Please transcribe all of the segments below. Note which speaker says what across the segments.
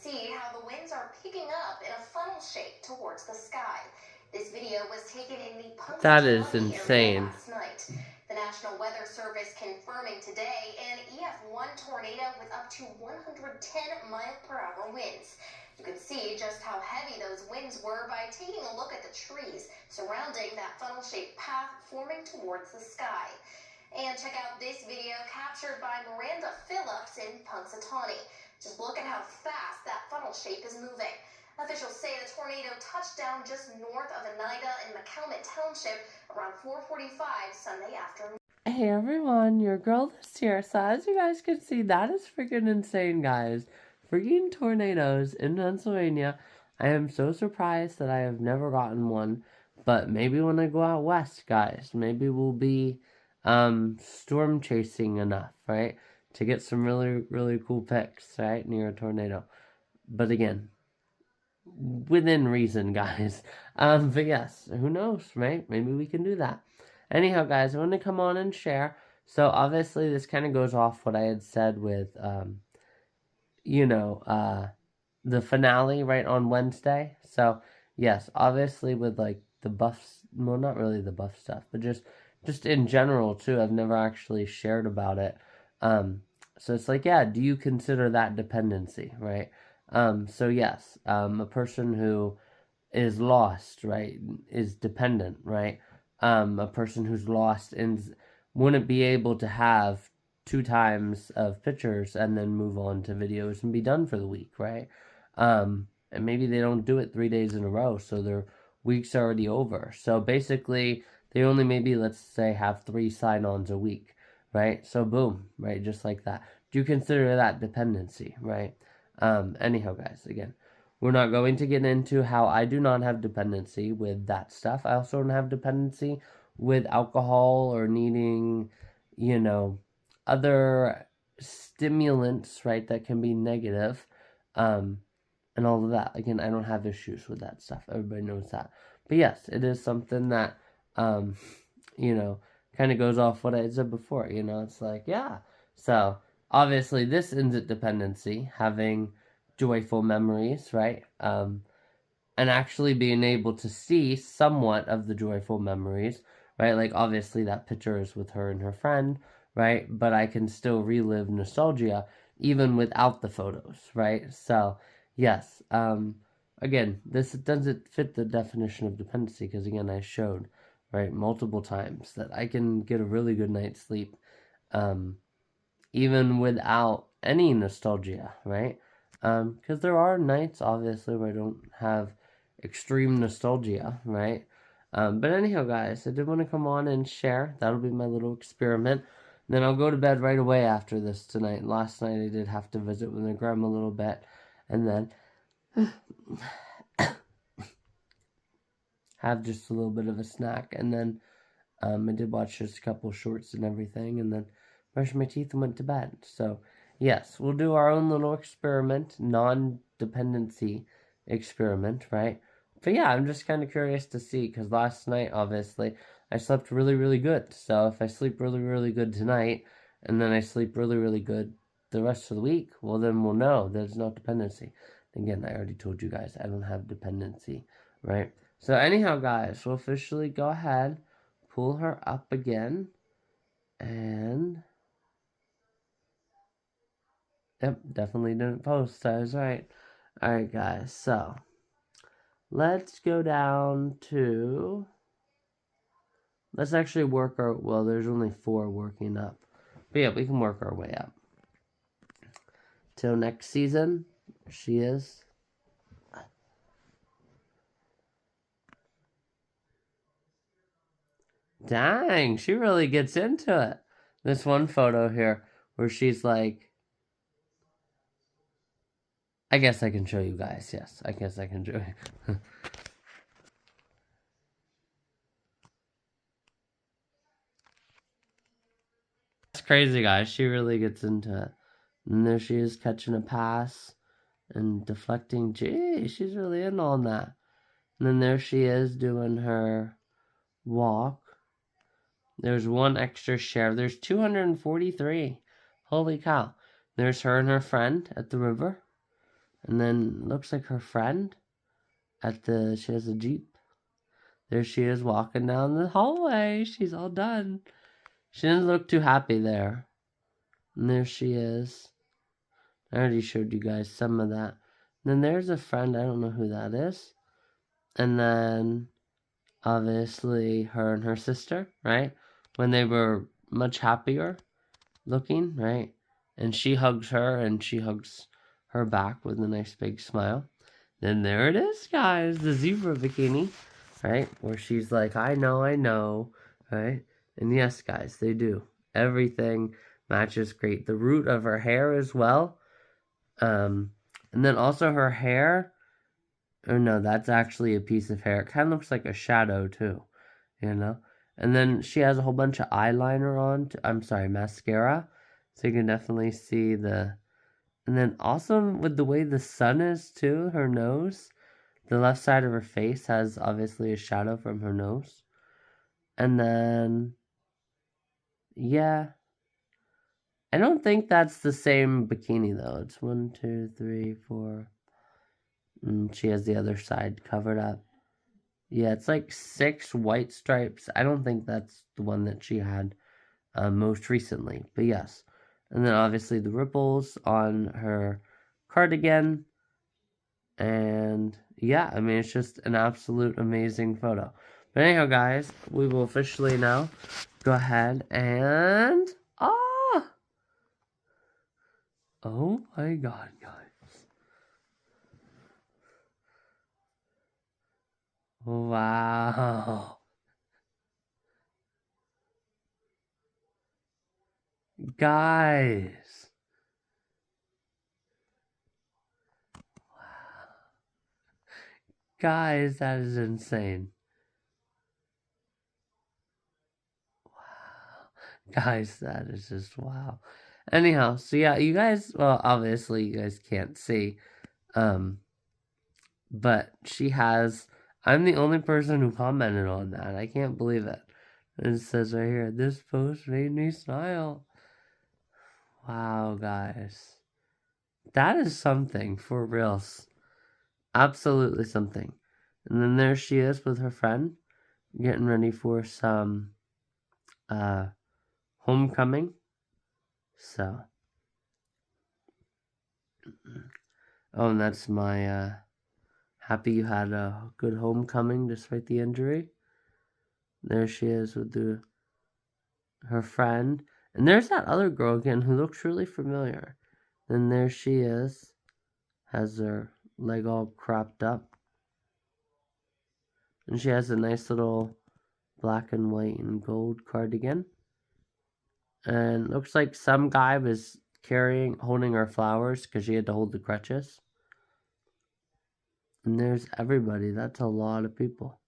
Speaker 1: see how the winds are picking up in a funnel shape towards the sky. This video was taken in the Punxsutawney area last night. The National Weather Service confirming today an EF1 tornado with up to 110-mile-per-hour winds. You can see just how heavy those winds were by taking a look at the trees surrounding that funnel-shaped path forming towards the sky. And check out this video captured by Miranda Phillips in Punxsutawney. Just look at how fast that funnel shape is moving. Officials say the tornado touched down just north of Oneida in McCalmont Township around 4:45 Sunday afternoon.
Speaker 2: Hey everyone, your girl is here. So as you guys can see, that is freaking insane, guys. Freaking tornadoes in Pennsylvania. I am so surprised that I have never gotten one. But maybe when I go out west, guys, maybe we'll be storm chasing enough, right? To get some really, really cool pics, right? Near a tornado. But again, within reason, guys. But yes, who knows, right? Maybe we can do that. Anyhow, guys, I want to come on and share. So obviously this kind of goes off what I had said with, the finale, right, on Wednesday. So yes, obviously with like the buffs, well, not really the buff stuff, but just in general too. I've never actually shared about it. So it's like, yeah, do you consider that dependency, right? So yes, a person who is lost, right, is dependent, right? A person who's lost and wouldn't be able to have 2 times of pictures and then move on to videos and be done for the week, right? And maybe they don't do it 3 days in a row, so their week's already over. So basically, they only maybe, let's say, have 3 sign-ons a week, right? So boom, right, just like that. Do you consider that dependency, right? Anyhow, guys, again, we're not going to get into how I do not have dependency with that stuff. I also don't have dependency with alcohol or needing, other stimulants, right, that can be negative, and all of that. Again, I don't have issues with that stuff. Everybody knows that. But yes, it is something that, kind of goes off what I said before, it's like, yeah. So, obviously, this isn't dependency, having joyful memories, right? And actually being able to see somewhat of the joyful memories, right? Like, obviously, that picture is with her and her friend, right? But I can still relive nostalgia even without the photos, right? So, yes. Again, this doesn't fit the definition of dependency because, again, I showed, right, multiple times that I can get a really good night's sleep, even without any nostalgia, right? Because there are nights, obviously, where I don't have extreme nostalgia, right? But anyhow, guys, I did want to come on and share. That'll be my little experiment. Then I'll go to bed right away after this tonight. Last night I did have to visit with my grandma a little bit. And then have just a little bit of a snack. And then I did watch just a couple shorts and everything. And then brushed my teeth and went to bed. So, yes, we'll do our own little experiment. Non-dependency experiment, right? But yeah, I'm just kind of curious to see. Because last night, obviously, I slept really, really good. So if I sleep really, really good tonight, and then I sleep really, really good the rest of the week, well, then we'll know there's no dependency. Again, I already told you guys, I don't have dependency, right? So anyhow, guys, we'll officially go ahead, pull her up again, and yep, definitely didn't post, I was right. Alright, guys, so let's go down to... Let's actually work our... Well, there's only 4 working up. But yeah, we can work our way up. Till next season, she is. Dang, she really gets into it. This one photo here where she's like... I guess I can show you guys. Yes, I guess I can show you. Crazy, guys. She really gets into it. And there she is catching a pass and deflecting. Gee, she's really in on that. And then there she is doing her walk. There's 1 extra share. There's 243. Holy cow. There's her and her friend at the river. And then looks like her friend she has a Jeep. There she is walking down the hallway. She's all done. She didn't look too happy there. And there she is. I already showed you guys some of that. And then there's a friend. I don't know who that is. And then, obviously, her and her sister, right? When they were much happier looking, right? And she hugs her, and she hugs her back with a nice big smile. Then there it is, guys. The zebra bikini, right? Where she's like, I know, right? And yes, guys, they do. Everything matches great. The root of her hair as well. And then also her hair, or no, that's actually a piece of hair. It kind of looks like a shadow too, you know? And then she has a whole bunch of eyeliner on, mascara. So you can definitely see and then also with the way the sun is too, her nose, the left side of her face has obviously a shadow from her nose. And then, yeah. I don't think that's the same bikini though. It's 1, 2, 3, 4. And she has the other side covered up. Yeah, it's like 6 white stripes. I don't think that's the one that she had most recently. But yes. And then obviously the ripples on her cardigan. And yeah, I mean, it's just an absolute amazing photo. But anyhow, guys, we will officially now go ahead and... Oh my god, guys. Wow. Guys. Wow. Guys, that is insane. Wow. Guys, that is just wow. Anyhow, so yeah, you guys, well, obviously you guys can't see, but I'm the only person who commented on that. I can't believe it. It says right here, this post made me smile. Wow, guys. That is something, for reals. Absolutely something. And then there she is with her friend, getting ready for some, homecoming. So, oh, and that's my, happy you had a good homecoming despite the injury. There she is with her friend. And there's that other girl again who looks really familiar. Then there she is, has her leg all cropped up. And she has a nice little black and white and gold cardigan. And looks like some guy was holding her flowers because she had to hold the crutches. And there's everybody. That's a lot of people.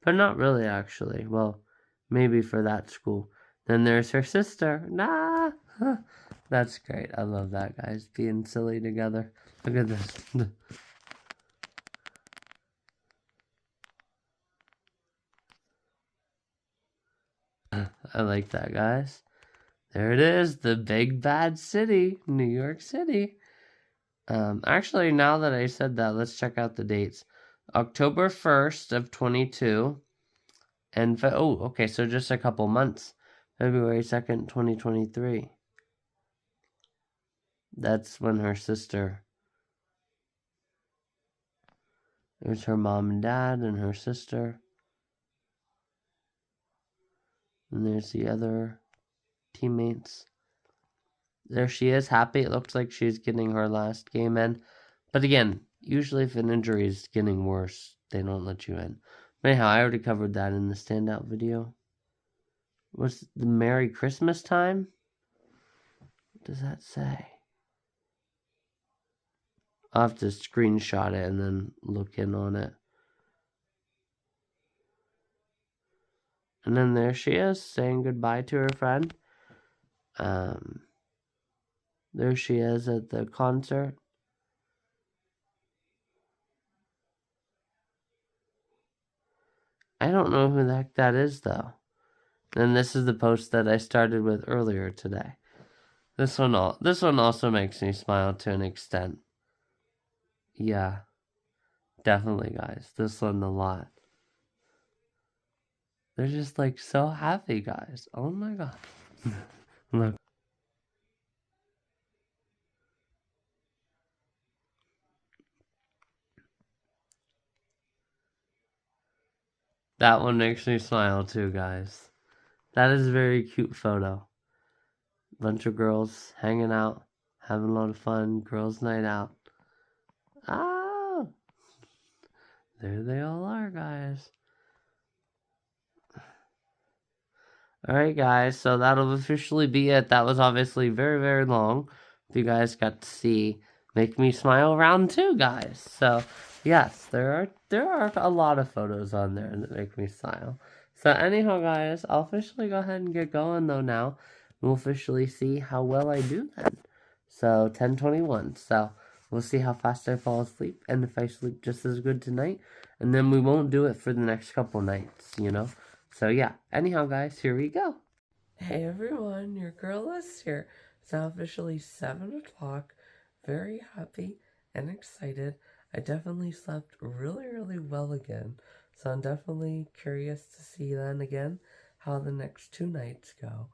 Speaker 2: But not really, actually. Well, maybe for that school. Then there's her sister. Nah! That's great. I love that, guys. Being silly together. Look at this. I like that, guys. There it is, the big bad city, New York City. Actually, now that I said that, let's check out the dates. October 1st of 22. And, okay, so just a couple months. February 2nd, 2023. That's when her sister... There's her mom and dad and her sister. And there's the other teammates. There she is, happy. It looks like she's getting her last game in. But again, usually if an injury is getting worse, they don't let you in. But anyhow, I already covered that in the standout video. What's the Merry Christmas time? What does that say? I'll have to screenshot it and then look in on it. And then there she is, saying goodbye to her friend. There she is at the concert. I don't know who the heck that is, though. And this is the post that I started with earlier today. This one also makes me smile to an extent. yeah, definitely, guys. This one a lot. They're just like so happy, guys. Oh my god. Look. That one makes me smile too, guys. That is a very cute photo. Bunch of girls hanging out, having a lot of fun. Girls' night out. Ah! There they all are, guys. Alright, guys, so that'll officially be it. That was obviously very, very long. If you guys got to see Make Me Smile round 2, guys. So, yes, there are a lot of photos on there that make me smile. So, anyhow, guys, I'll officially go ahead and get going, though, now. We'll officially see how well I do then. So, 10:21. So, we'll see how fast I fall asleep and if I sleep just as good tonight. And then we won't do it for the next couple nights, you know? So yeah, anyhow guys, here we go. Hey everyone, your girl is here. It's now officially 7 o'clock. Very happy and excited. I definitely slept really, really well again. So I'm definitely curious to see then again how the next 2 nights go.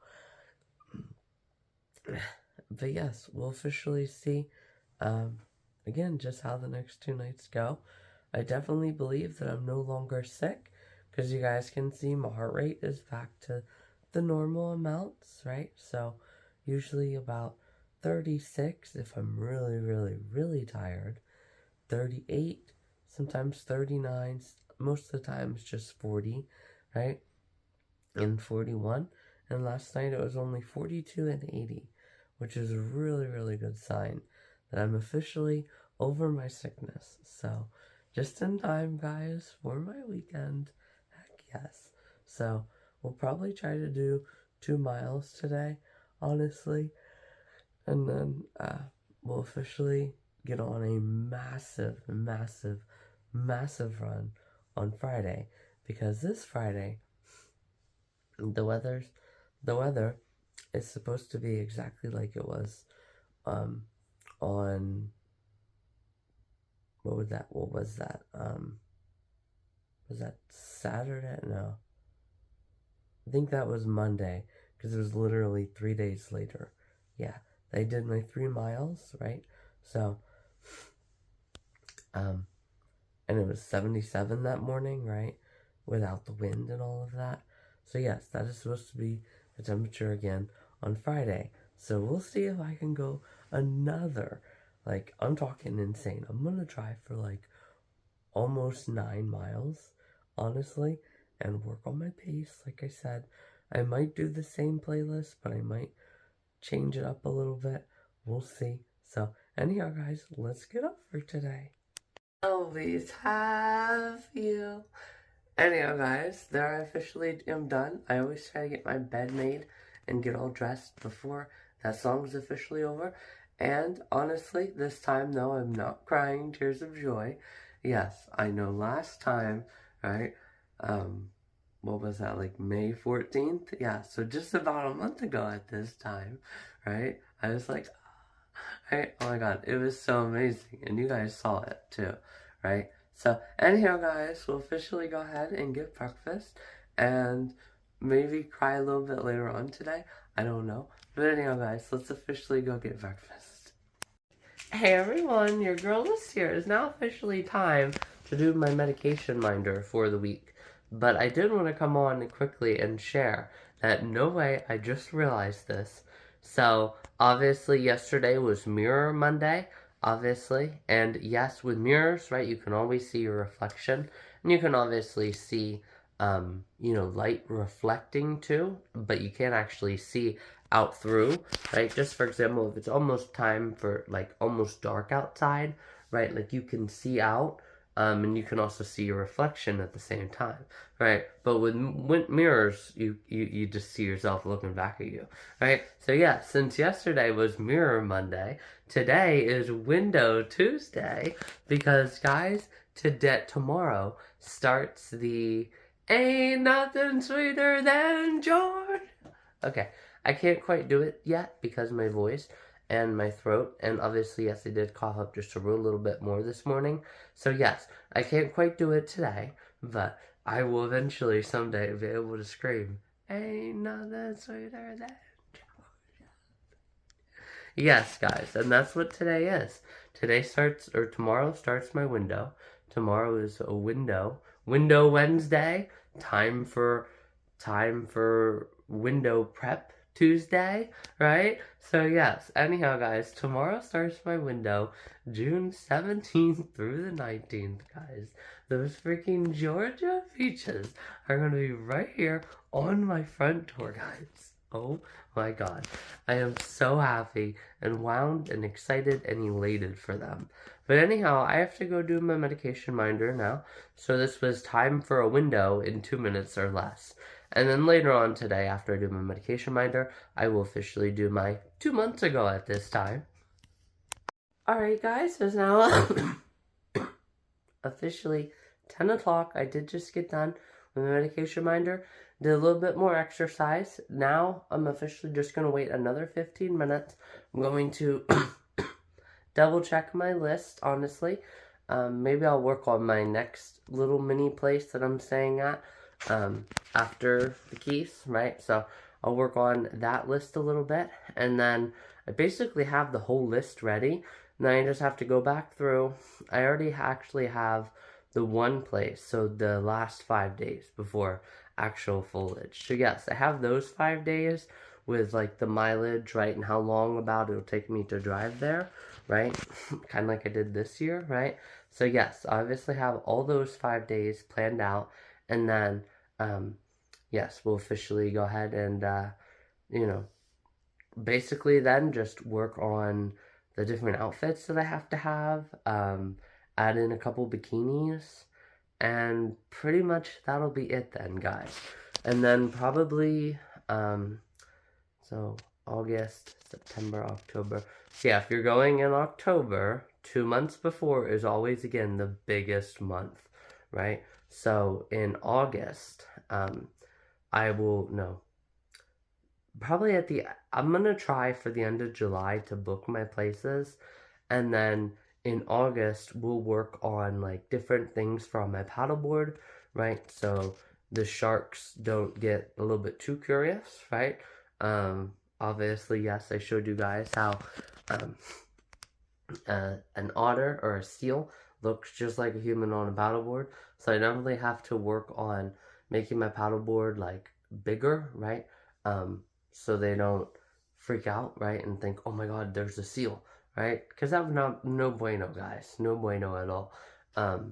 Speaker 2: But yes, we'll officially see again just how the next 2 nights go. I definitely believe that I'm no longer sick. Because you guys can see my heart rate is back to the normal amounts, right? So usually about 36 if I'm really, really, really tired. 38, sometimes 39, most of the time it's just 40, right? And 41. And last night it was only 42 and 80, which is a really, really good sign that I'm officially over my sickness. So just in time, guys, for my weekend. Yes, so we'll probably try to do 2 miles today, honestly, and then we'll officially get on a massive, massive, massive run on Friday, because this Friday, the weather is supposed to be exactly like it was on, what was that, was that Saturday? No. I think that was Monday, because it was literally 3 days later. Yeah, they did my 3 miles, right? So, and it was 77 that morning, right? Without the wind and all of that. So yes, that is supposed to be the temperature again on Friday. So we'll see if I can go another, like, I'm talking insane. I'm gonna try for like almost 9 miles, honestly, and work on my pace. Like I said, I might do the same playlist, but I might change it up a little bit. We'll see. So anyhow, guys, let's get up for today. Always have you. Anyhow, guys, there I officially am done. I always try to get my bed made and get all dressed before that song's officially over. And honestly, this time, though, I'm not crying tears of joy. Yes, I know last time, right, what was that, like May 14th? Yeah, so just about a month ago at this time, right, I was like, right, oh my god, it was so amazing, and you guys saw it too, right? So, anyhow, guys, we'll officially go ahead and get breakfast, and maybe cry a little bit later on today, I don't know, but anyhow, guys, let's officially go get breakfast. Hey everyone, your girl is here. It's now officially time to do my medication minder for the week. But I did want to come on quickly and share that no way, I just realized this. So, obviously yesterday was Mirror Monday, obviously. And yes, with mirrors, right, you can always see your reflection. And you can obviously see, light reflecting too. But you can't actually see out through, right? Just for example, if it's almost time for, like, almost dark outside, right? Like, you can see out, and you can also see your reflection at the same time, right? But with mirrors, you just see yourself looking back at you, right? So yeah, since yesterday was Mirror Monday, today is Window Tuesday, because guys, tomorrow starts the Ain't Nothing Sweeter Than George. Okay, I can't quite do it yet because of my voice, and my throat. And obviously, yes, I did cough up just a little bit more this morning. So yes, I can't quite do it today, but I will eventually someday be able to scream, "Ain't nothing sweeter than Georgia." Yes, guys, and that's what today is. Tomorrow starts my window. Tomorrow is a window Wednesday. Time for window prep Tuesday, right? So yes, anyhow guys, tomorrow starts my window, June 17th through the 19th, guys. Those freaking Georgia peaches are gonna be right here on my front door, guys. Oh my god. I am so happy and wound and excited and elated for them. But anyhow, I have to go do my medication minder now. So this was time for a window in 2 minutes or less. And then later on today, after I do my medication minder, I will officially do my 2 months ago at this time. Alright guys, so it's now officially 10 o'clock. I did just get done with my medication minder. Did a little bit more exercise. Now I'm officially just going to wait another 15 minutes. I'm going to double check my list, honestly. Maybe I'll work on my next little mini place that I'm staying at after the Keys, right? So I'll work on that list a little bit. And then I basically have the whole list ready. And then I just have to go back through. I already actually have the one place, so the last 5 days before actual foliage. So yes, I have those 5 days with like the mileage, right, and how long about it'll take me to drive there, right? Kind of like I did this year, right? So yes, I obviously have all those 5 days planned out, and then yes, we'll officially go ahead and you know, basically then just work on the different outfits that I have to have, add in a couple bikinis, and pretty much that'll be it then, guys. And then probably, so August, September, October. So yeah, if you're going in October, 2 months before is always, again, the biggest month, right? So in August, I'm going to try for the end of July to book my places, and then in August, we'll work on like different things from my paddleboard, right? So the sharks don't get a little bit too curious, right? Obviously, yes, I showed you guys how an otter or a seal looks just like a human on a paddleboard. So I definitely have to work on making my paddleboard like bigger, right? So they don't freak out, right? And think, oh my god, there's a seal, right? Because that would no bueno, guys. No bueno at all.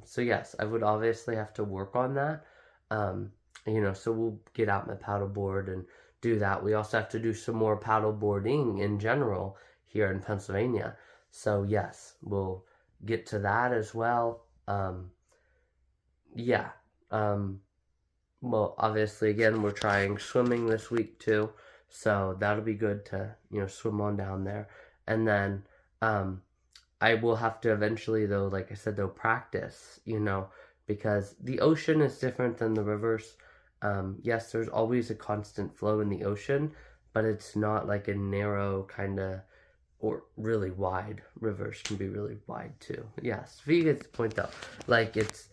Speaker 2: So yes, I would obviously have to work on that. You know, so we'll get out my paddleboard and do that. We also have to do some more paddleboarding in general here in Pennsylvania. So yes, we'll get to that as well. Yeah. Well, obviously, again, we're trying swimming this week too. So that'll be good to, you know, swim on down there. And then I will have to eventually, though, like I said, though, practice, you know, because the ocean is different than the rivers. Yes, there's always a constant flow in the ocean, but it's not like a narrow kind of, or really wide. Rivers can be really wide too. Yes, if you get the point though, like it's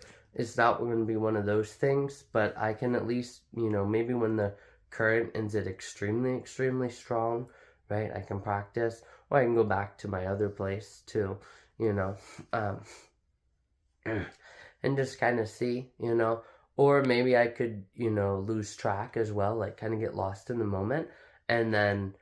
Speaker 2: not going to be one of those things, but I can at least, you know, maybe when the current is at extremely strong, right, I can practice, or I can go back to my other place too, you know, and just kind of see, you know, or maybe I could, you know, lose track as well, like kind of get lost in the moment, and then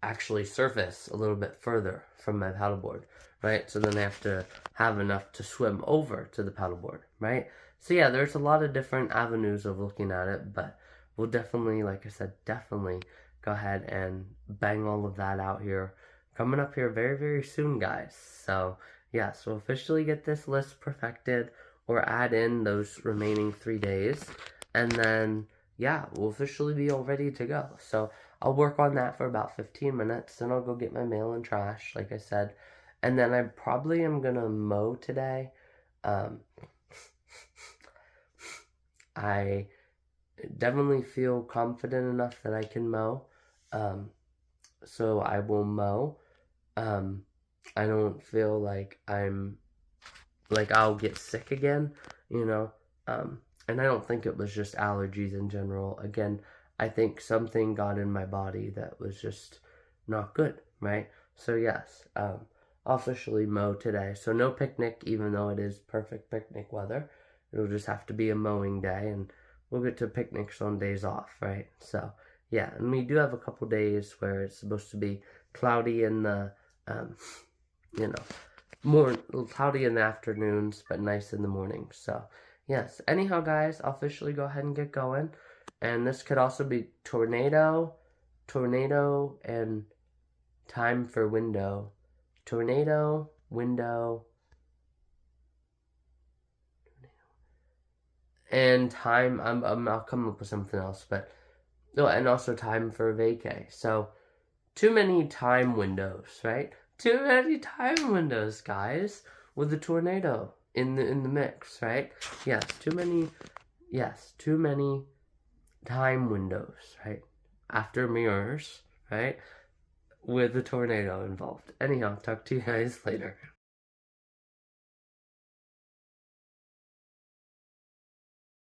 Speaker 2: actually surface a little bit further from my paddleboard, right? So then I have to have enough to swim over to the paddleboard, right? So yeah, there's a lot of different avenues of looking at it, but we'll definitely, like I said, definitely go ahead and bang all of that out here, coming up here very soon, guys. So yeah, so officially get this list perfected, or add in those remaining 3 days, and then yeah, we'll officially be all ready to go. So I'll work on that for about 15 minutes, then I'll go get my mail and trash, like I said, and then I probably am gonna mow today. I definitely feel confident enough that I can mow, so I will mow, I don't feel like I'll get sick again, you know. And I don't think it was just allergies in general. Again, I think something got in my body that was just not good, right? So yes, I'll officially mow today. So no picnic, even though it is perfect picnic weather. It'll just have to be a mowing day, and we'll get to picnics on days off, right? So yeah, and we do have a couple days where it's supposed to be cloudy in the, you know, more cloudy in the afternoons, but nice in the mornings. So yes, anyhow guys, I'll officially go ahead and get going. And this could also be tornado, and time for window. Tornado, window, and time. I'll come up with something else, but oh, and also time for vacay. So too many time windows, right? Too many time windows, guys, with the tornado in the mix, right? Yes, too many time windows, right? After mirrors, right? With the tornado involved. Anyhow, talk to you guys later.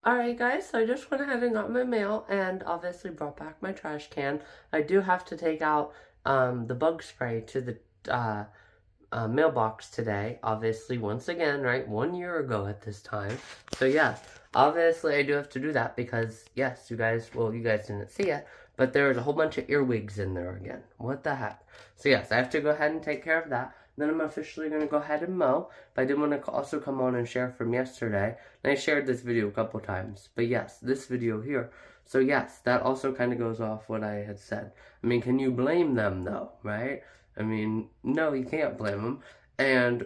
Speaker 2: Alright guys, so I just went ahead and got my mail and obviously brought back my trash can. I do have to take out the bug spray to the mailbox today, obviously, once again, right, 1 year ago at this time. So yes, obviously I do have to do that because, yes, you guys didn't see it, but there was a whole bunch of earwigs in there again. What the heck? So yes, I have to go ahead and take care of that. Then I'm officially going to go ahead and mow, but I did want to also come on and share from yesterday, and I shared this video a couple times, but yes, this video here. So yes, that also kind of goes off what I had said. I mean, can you blame them though, right? I mean, no, you can't blame them. And,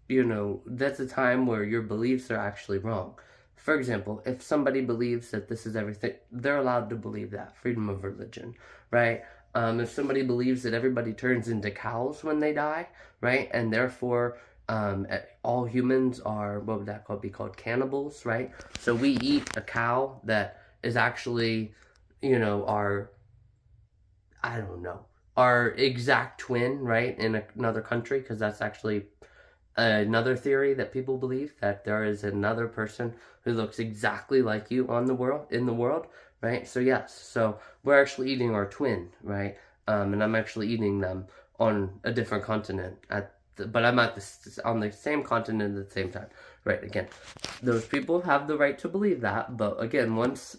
Speaker 2: you know, that's a time where your beliefs are actually wrong. For example, if somebody believes that this is everything, they're allowed to believe that. Freedom of religion, right? If somebody believes that everybody turns into cows when they die, right? And therefore, all humans are, what would that be called? Cannibals, right? So we eat a cow that is actually, you know, our exact twin, right, in another country, because that's actually another theory that people believe, that there is another person who looks exactly like you in the world, right? So yes, so we're actually eating our twin, right? And I'm actually eating them on a different continent, but I'm on the same continent at the same time, right? Again, those people have the right to believe that, but again, once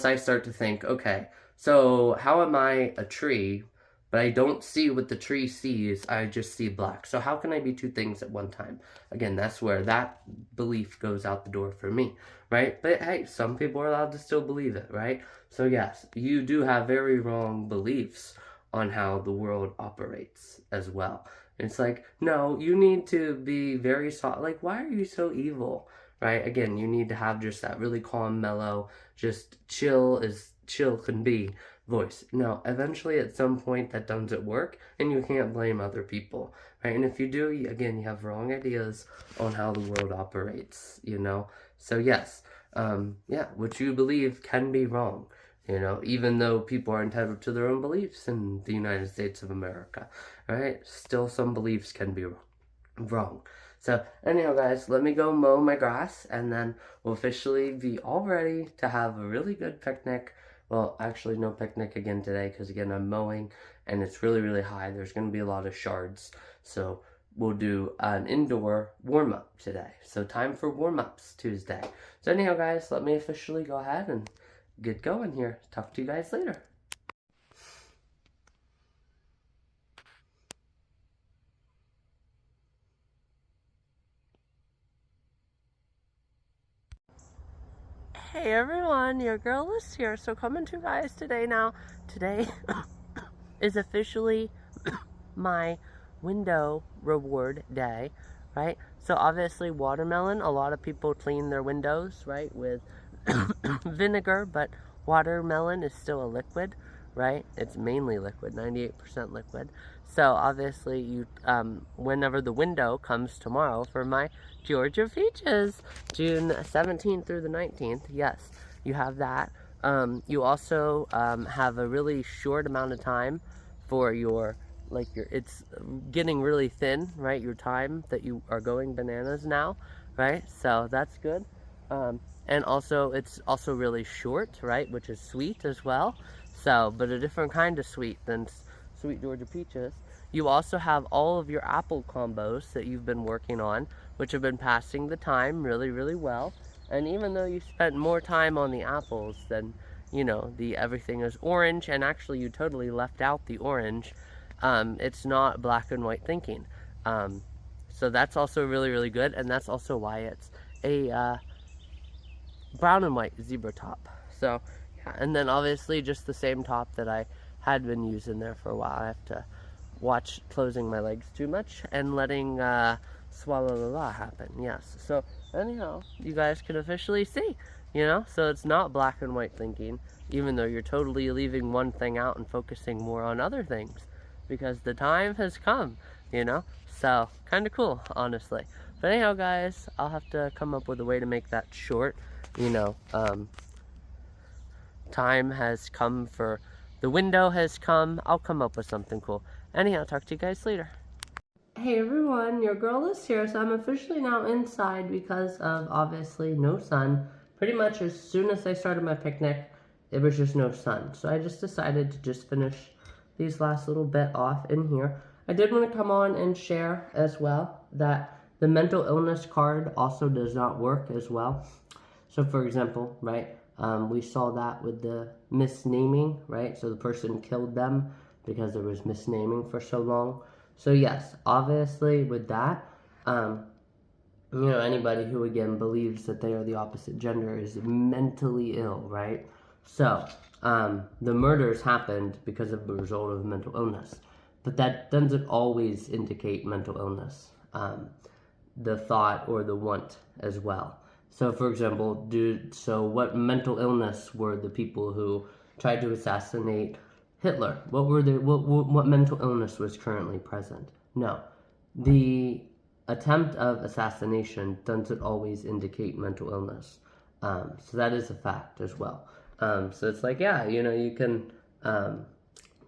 Speaker 2: I start to think, okay, so how am I a tree, but I don't see what the tree sees, I just see black. So how can I be two things at one time? Again, that's where that belief goes out the door for me, right? But hey, some people are allowed to still believe it, right? So yes, you do have very wrong beliefs on how the world operates as well. It's like, no, you need to be very soft. Like, why are you so evil, right? Again, you need to have just that really calm, mellow, just chill as chill can be voice. No, eventually at some point that doesn't work, and you can't blame other people, right? And if you do, again, you have wrong ideas on how the world operates, you know? So yes, yeah, what you believe can be wrong, you know, even though people are entitled to their own beliefs in the United States of America, right? Still some beliefs can be wrong. So anyhow guys, let me go mow my grass, and then we'll officially be all ready to have a really good picnic. Well, actually no picnic again today, because again I'm mowing and it's really, really high. There's going to be a lot of shards, so we'll do an indoor warm-up today. So time for warm-ups Tuesday. So anyhow guys, let me officially go ahead and get going here. Talk to you guys later. Hey everyone, your girl is here. So coming to you guys today now. Today is officially my window reward day, right? So obviously watermelon, a lot of people clean their windows, right, with vinegar, but watermelon is still a liquid, right? It's mainly liquid, 98% liquid. So obviously you, whenever the window comes tomorrow for my Georgia Peaches, June 17th through the 19th, yes, you have that. You also have a really short amount of time for your like it's getting really thin, right? Your time that you are going bananas now, right? So that's good. And also it's also really short, right? Which is sweet as well. So, but a different kind of sweet than sweet Georgia peaches. You also have all of your apple combos that you've been working on, which have been passing the time really, really well. And even though you spent more time on the apples than, you know, the everything is orange, and actually you totally left out the orange, it's not black and white thinking. So that's also really, really good, and that's also why it's a brown and white zebra top. So yeah, and then obviously just the same top that I had been using there for a while. I have to watch closing my legs too much and letting swallow la la happen. Yes. So anyhow, you guys can officially see, you know, so it's not black and white thinking, even though you're totally leaving one thing out and focusing more on other things, because the time has come, you know. So kind of cool, honestly. But anyhow, guys, I'll have to come up with a way to make that short. You know, time has come for, the window has come. I'll come up with something cool. Anyhow, talk to you guys later. Hey everyone, your girl is here. So I'm officially now inside because of obviously no sun. Pretty much as soon as I started my picnic, there was just no sun. So I just decided to just finish these last little bit off in here. I did want to come on and share as well that the mental illness card also does not work as well. So for example, right, we saw that with the misnaming, right? So the person killed them because there was misnaming for so long. So yes, obviously with that, you know, anybody who again believes that they are the opposite gender is mentally ill, right? So the murders happened because of the result of mental illness, but that doesn't always indicate mental illness. The thought or the want as well. So for example, what mental illness were the people who tried to assassinate Hitler? What mental illness was currently present? No. The attempt of assassination doesn't always indicate mental illness. So that is a fact as well. So it's like, yeah, you know, you can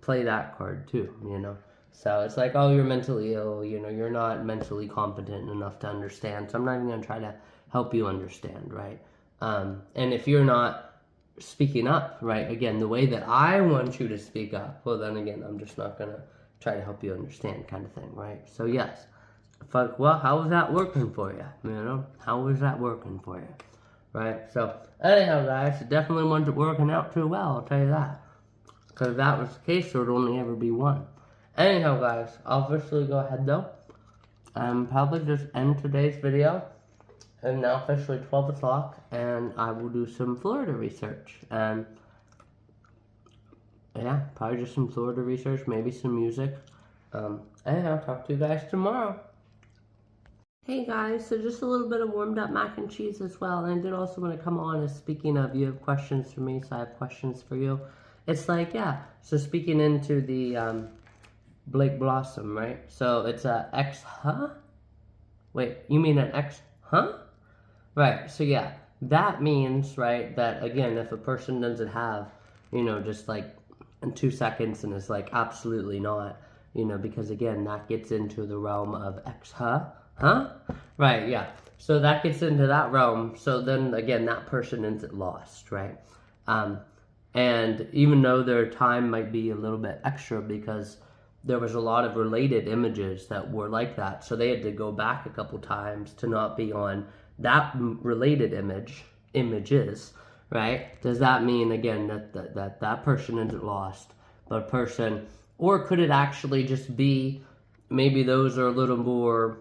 Speaker 2: play that card too, you know. So it's like, oh, you're mentally ill, you know, you're not mentally competent enough to understand. So I'm not even going to try to help you understand, right? And if you're not speaking up, right, again, the way that I want you to speak up, well, then again, I'm just not going to try to help you understand kind of thing, right? So yes, well, how was that working for you? You know, how was that working for you, right? So anyhow, guys, it definitely wasn't working out too well, I'll tell you that. Because if that was the case, there would only ever be one. Anyhow, guys, I'll officially go ahead, though, and probably just end today's video. And now officially 12 o'clock, and I will do some Florida research. And yeah, probably just some Florida research, maybe some music. Anyhow, talk to you guys tomorrow. Hey guys, so just a little bit of warmed up mac and cheese as well. And I did also want to come on as speaking of, you have questions for me, so I have questions for you. It's like, yeah, so speaking into the Blake Blossom, right? So it's a X, huh? Wait, you mean an X, huh? Right, so yeah, that means, right, that again, if a person doesn't have, you know, just like in 2 seconds and is like, absolutely not, you know, because again, that gets into the realm of X, huh? Right, yeah. So that gets into that realm. So then again, that person isn't lost, right? And even though their time might be a little bit extra because there was a lot of related images that were like that. So they had to go back a couple times to not be on that related images, right? Does that mean, again, that person isn't lost, but a person, or could it actually just be, maybe those are a little more,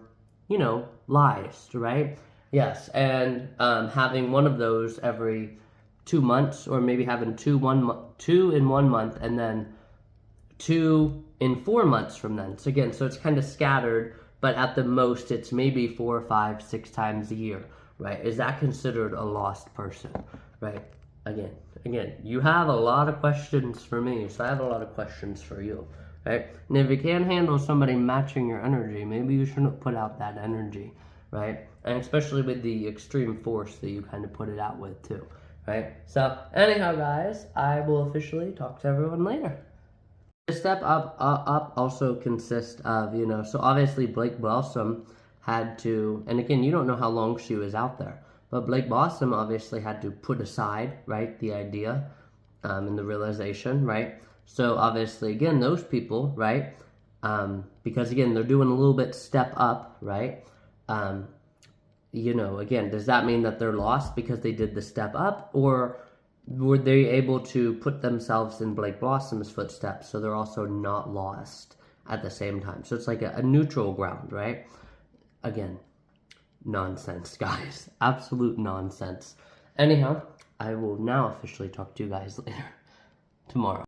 Speaker 2: you know, lies, right? Yes, and having one of those every 2 months, or maybe having two in 1 month, and then 2 in 4 months from then. So again, so it's kind of scattered, but at the most, it's maybe 4, 5, 6 times a year, right? Is that considered a lost person, right? Again, you have a lot of questions for me, so I have a lot of questions for you, right? And if you can't handle somebody matching your energy, maybe you shouldn't put out that energy, right? And especially with the extreme force that you kind of put it out with too, right? So anyhow, guys, I will officially talk to everyone later. The step up also consists of, you know, so obviously Blake Blossom had to, and again, you don't know how long she was out there, but Blake Blossom obviously had to put aside, right, the idea and the realization, right? So obviously, again, those people, right, because again, they're doing a little bit step up, right? You know, again, does that mean that they're lost because they did the step up, or were they able to put themselves in Blake Blossom's footsteps so they're also not lost at the same time? So it's like a neutral ground, right? Again, nonsense, guys. Absolute nonsense. Anyhow, I will now officially talk to you guys later. Tomorrow.